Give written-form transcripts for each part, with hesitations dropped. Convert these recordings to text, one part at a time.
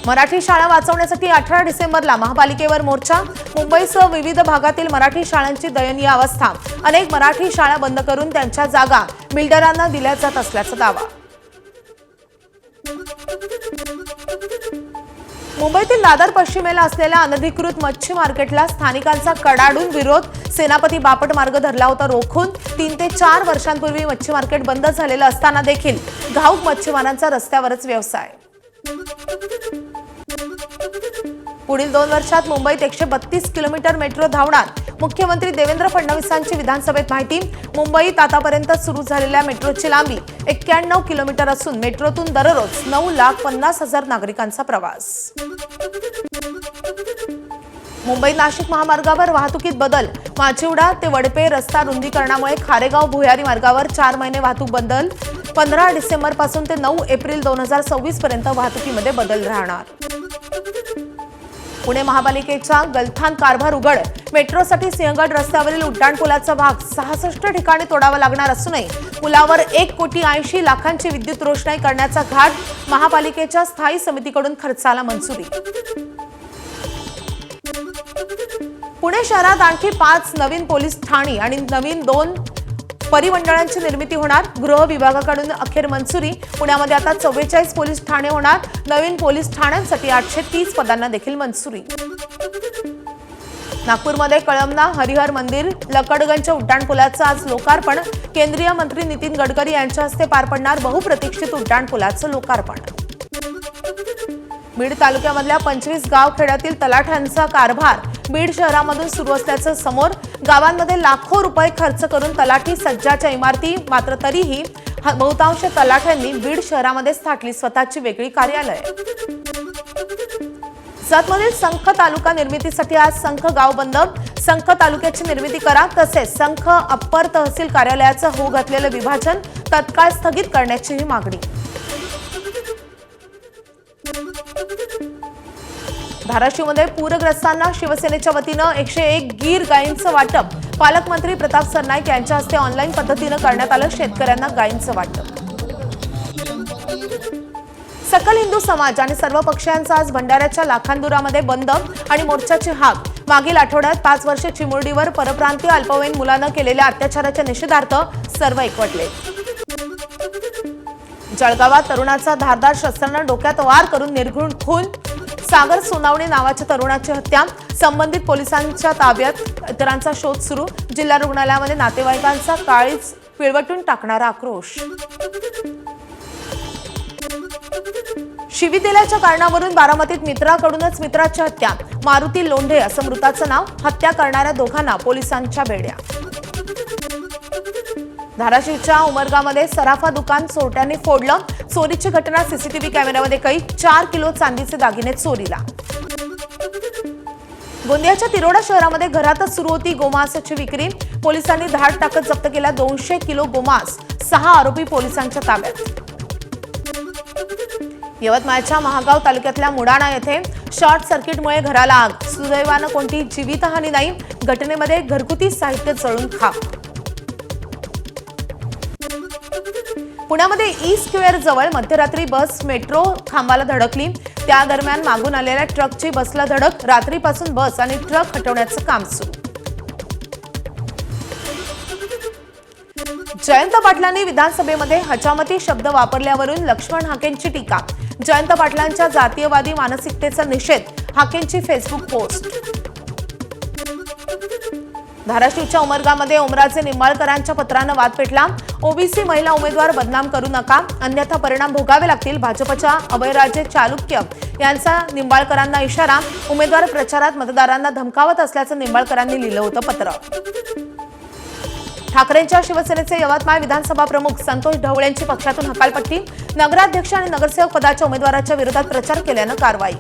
मराठी शाळा वाचवण्यासाठी 18 डिसेंबरला महापालिकेवर मोर्चा। मुंबईसह विविध भागातील मराठी शाळांची दयनीय अवस्था। अनेक मराठी शाळा बंद करून त्यांच्या जागा बिल्डरांना दिल्या जात असल्याचा दावा। मुंबईतील दादर पश्चिमेला असलेल्या अनधिकृत मच्छी मार्केटला स्थानिकांचा कडाडून विरोध। सेनापती बापट मार्ग धरला होता रोखून। 3 ते 4 वर्षांपूर्वी मच्छी मार्केट बंद झालेलं असताना देखील घाऊक मच्छीमारांचा रस्त्यावरच व्यवसाय। पुढील 2 वर्षात मुंबईत 132 किलोमीटर मेट्रो धावणार। मुख्यमंत्री देवेंद्र फडणवीसांची विधानसभेत माहिती। मुंबईत आतापर्यंत सुरू झालेल्या मेट्रोची लांबी 91 किलोमीटर असून मेट्रोतून दररोज 9,50,000 नागरिकांचा प्रवास। मुंबई नाशिक महामार्गावर वाहतुकीत बदल। माचिवडा ते वडपे रस्ता रुंदीकरणामुळे खारेगाव भुयारी मार्गावर 4 महिने वाहतूक बंद। 15 डिसेंबर पासून ते 9 एप्रिल 2026 पर्यंत वाहतुकीमध्ये बदल राहणार। पुणे महापालिकेचा गलथान कारभार उघड। मेट्रोसाठी सिंहगड रस्त्यावरील उड्डाणपुलाचा भाग 66 ठिकाणी तोडावा लागणार असूनही पुलावर 1,80,00,000 विद्युत रोषणाई करण्याचा घाट। महापालिकेच्या स्थायी समितीकडून खर्चाला मंजुरी। पुणे शहरात आणखी 5 नवीन पोलीस ठाणी आणि नवीन 2 परिमंडळांची निर्मिती होणार। गृह विभागाकडून अखेर मंजुरी। पुण्यामध्ये आता 44 पोलीस ठाणे होणार। नवीन पोलीस ठाण्यांसाठी 830 पदांना देखील मंजुरी। नागपूरमध्ये कळमना हरिहर मंदिर लकडगंज उड्डाणपुलाचं आज लोकार्पण। केंद्रीय मंत्री नितीन गडकरी यांच्या हस्ते पार पडणार बहुप्रतीक्षित उड्डाणपुलाचं लोकार्पण। बीड तालुक्यामधल्या 25 गावखेड्यातील तलाठ्यांचा कारभार बीड शहरामधून सुरू असल्याचं समोर। गावांमध्ये लाखो रुपये खर्च करून तलाठी सज्जाच्या इमारती, मात्र तरीही बहुतांश तलाठ्यांनी बीड शहरामध्ये स्थापली स्वतःची वेगळी कार्यालय। जतमधील संख तालुका निर्मितीसाठी आज संख गाव बंद। संख तालुक्याची निर्मिती करा तसेच संख अप्पर तहसील कार्यालयाचं होऊ घातलेलं विभाजन तत्काळ स्थगित करण्याचीही मागणी। धाराशिवमध्ये पूरग्रस्तांना शिवसेनेच्या वतीनं 101 गीर गायींचं वाटप। पालकमंत्री प्रताप सरनाईक यांच्या हस्ते ऑनलाईन पद्धतीनं करण्यात आलं शेतकऱ्यांना गायींचं वाटप। सकल हिंदू समाज आणि सर्व पक्षांचा आज भंडाऱ्याच्या लाखांदुरामध्ये बंद आणि मोर्चाची हाक। मागील आठवड्यात 5 वर्ष चिमुरडीवर परप्रांतीय अल्पवयीन मुलानं केलेल्या अत्याचाराच्या निषेधार्थ सर्व एकवटले। जळगावात तरुणाचा धारदार शस्त्रानं डोक्यात वार करून निर्घृण खून। सागर सोनावणे नावाच्या तरुणाची हत्या। संबंधित पोलिसांच्या ताब्यात। इतरांचा शोध सुरू। जिल्हा रुग्णालयामध्ये नातेवाईकांचा काळीज पिळवटून टाकणारा आक्रोश। शिवीदिल्याच्या कारणावरून बारामतीत मित्राकडूनच मित्राची हत्या। मारुती लोंढे असं मृताचं नाव। हत्या करणाऱ्या दोघांना पोलिसांच्या बेड्या। धाराशिवच्या उमरगामध्ये सराफा दुकान चोरट्यांनी फोडलं। चोरीची घटना सीसीटीव्ही कॅमेऱ्यामध्ये कैद। 4 किलो चांदीचे दागिने चोरीला। गोंदियाच्या तिरोडा शहरामध्ये घरातच सुरू होती गोमांसाची विक्री। पोलिसांनी धाड टाकत जप्त केला 200 किलो गोमांस। 6 आरोपी पोलिसांच्या ताब्यात। यवतमाळच्या महागाव तालुक्यातल्या मुडाणा येथे शॉर्ट सर्किटमुळे घराला आग। सुदैवानं कोणती जीवितहानी नाही। घटनेमध्ये घरगुती साहित्य जळून खाक। पुण्यामध्ये ई स्क्वेअर जवळ मध्यरात्री बस मेट्रो खांबाला धडकली। त्या दरम्यान मागून आलेल्या ट्रकची बसला धडक। रात्रीपासून बस आणि ट्रक हटवण्याचं काम सुरू। जयंत पाटलांनी विधानसभेमध्ये हजामती शब्द वापरल्यावरून लक्ष्मण हाकेंची टीका। जयंत पाटलांच्या जातीयवादी मानसिकतेचा निषेध। हाकेंची फेसबुक पोस्ट। धाराशिवच्या उमरगामध्ये ओमराजे निंबाळकरांच्या पत्रानं वाद पेटला। ओबीसी महिला उमेदवार बदनाम करू नका अन्यथा परिणाम भोगावे लागतील। भाजपच्या अभयराजे चालुक्य यांचा निंबाळकरांना इशारा। उमेदवार प्रचारात मतदारांना धमकावत असल्याचं निंबाळकरांनी लिहिलं होतं पत्र। ठाकरेंच्या शिवसेनेचे यवतमाळ विधानसभा प्रमुख संतोष ढवळेंची पक्षातून हकालपट्टी। नगराध्यक्ष आणि नगरसेवक पदाच्या उमेदवाराच्या विरोधात प्रचार केल्यानं कारवाई।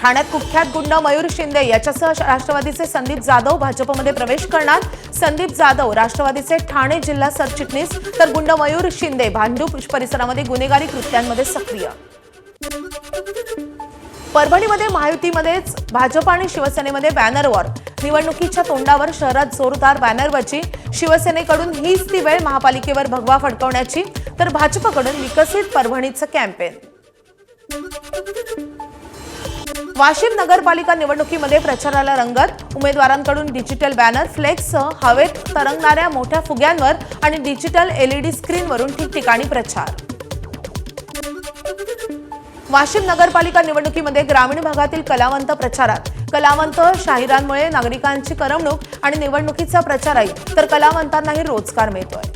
ठाण्यात कुख्यात गुंड मयूर शिंदे याच्यासह राष्ट्रवादीचे संदीप जाधव भाजपमध्ये प्रवेश करणार। संदीप जाधव राष्ट्रवादीचे ठाणे जिल्हा सरचिटणीस तर गुंड मयूर शिंदे भांडूप परिसरामध्ये गुन्हेगारी कृत्यांमध्ये सक्रिय। परभणीमध्ये महायुतीमध्येच भाजप आणि शिवसेनेमध्ये बॅनर वॉर. निवडणुकीच्या तोंडावर शहरात जोरदार बॅनरबाजी. शिवसेनेकडून हीच ती वेळ महापालिकेवर भगवा फडकवण्याची, तर भाजपकडून विकसित परभणीचं कॅम्पेन. वाशिम नगरपालिका निवडणुकीमध्ये प्रचाराला रंगत. उमेदवारांकडून डिजिटल बॅनर, फ्लेक्ससह हवेत तरंगणाऱ्या मोठ्या फुग्यांवर आणि डिजिटल LED स्क्रीनवरून ठिकठिकाणी प्रचार. वाशिम नगरपालिका निवडणुकीमध्ये ग्रामीण भागातील कलावंत प्रचारात. कलावंत शाहिरांमुळे नागरिकांची करमणूक आणि निवडणुकीचा प्रचारही, तर कलावंतांनाही रोजगार मिळतोय.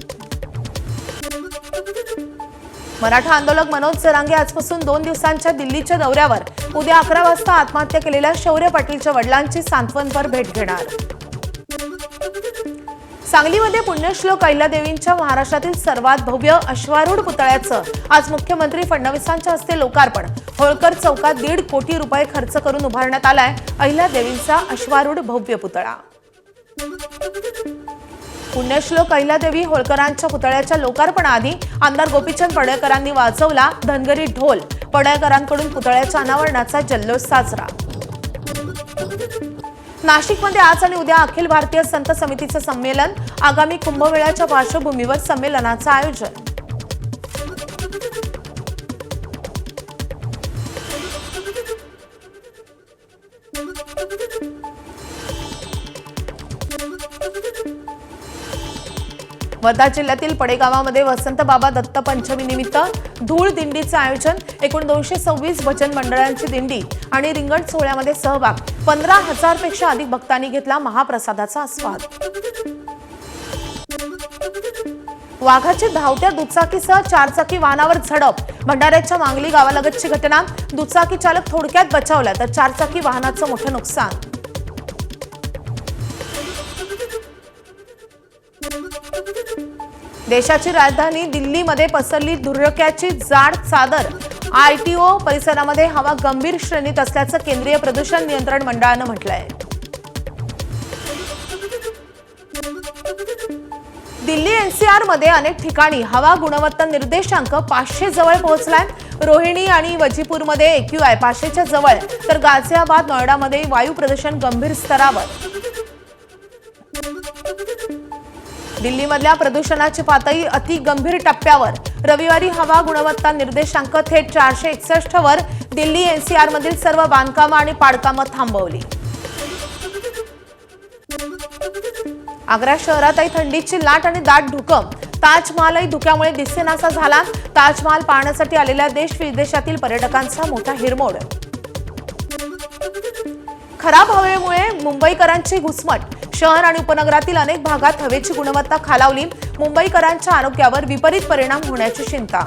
मराठा आंदोलक मनोज जरांगे आजपासून 2 दिवसांच्या दिल्लीच्या दौऱ्यावर. उद्या 11 वाजता आत्महत्या केलेल्या शौर्य पाटीलच्या वडिलांची सांत्वनपर भेट घेणार. सांगलीमध्ये पुण्यश्लोक अहिल्यादेवींच्या महाराष्ट्रातील सर्वात भव्य अश्वारूढ पुतळ्याचं आज मुख्यमंत्री फडणवीसांच्या हस्ते लोकार्पण. होळकर चौकात 1.5 कोटी रुपये खर्च करून उभारण्यात आलाय अहिल्यादेवींचा अश्वारूढ भव्य पुतळा. पुण्यश्लोक अहिल्यादेवी होळकरांच्या पुतळ्याच्या लोकार्पणाआधी आमदार गोपीचंद पडळकरांनी वाजवला धनगरी ढोल. पडळकरांकडून पुतळ्याच्या अनावरणाचा जल्लोष साजरा. नाशिकमध्ये आज आणि उद्या अखिल भारतीय संत समितीचं संमेलन. आगामी कुंभमेळ्याच्या पार्श्वभूमीवर संमेलनाचं आयोजन. वर्धा जिल्ह्यातील पडेगावामध्ये वसंत बाबा दत्त पंचमी निमित्त धूळ दिंडीचं आयोजन. एकूण 226 भजन मंडळांची दिंडी आणि रिंगण सोहळ्यामध्ये सहभाग. 15,000 पेक्षा अधिक भक्तांनी घेतला महाप्रसादाचा आस्वाद. वाघाची धावत्या दुचाकीसह 4चाकी वाहनावर झडप. भंडाऱ्याच्या मांगली गावालगतची घटना. दुचाकी चालक थोडक्यात बचावला, तर 4चाकी वाहनाचं मोठं नुकसान. देशाची राजधानी दिल्लीमध्ये पसरली धुरळ्याची जाड चादर. ITO परिसरामध्ये हवा गंभीर श्रेणीत असल्याचं केंद्रीय प्रदूषण नियंत्रण मंडळानं म्हटलंय. दिल्ली NCR मध्ये अनेक ठिकाणी हवा गुणवत्ता निर्देशांक 500 जवळ पोहोचलाय. रोहिणी आणि वजीपूरमध्ये AQI 500च्या जवळ, तर गाझियाबाद नोएडामध्ये वायू प्रदूषण गंभीर स्तरावर. दिल्लीमधल्या प्रदूषणाची पातळी अति गंभीर टप्प्यावर. रविवारी हवा गुणवत्ता निर्देशांक थेट 461 वर. दिल्ली NCR मधील सर्व बांधकामं आणि पाडकामं थांबवली. आग्रा शहरातही थंडीची लाट आणि दाट धुकं. ताजमहालही धुक्यामुळे दिसेनासा झाला. ताजमहाल पाहण्यासाठी आलेल्या देश विदेशातील पर्यटकांचा मोठा हिरमोड. खराब हवेमुळे मुंबईकरांची घुसमट. शहर आणि उपनगरातील अनेक भागात हवेची गुणवत्ता खालावली. मुंबईकरांच्या आरोग्यावर विपरीत परिणाम होण्याची चिंता.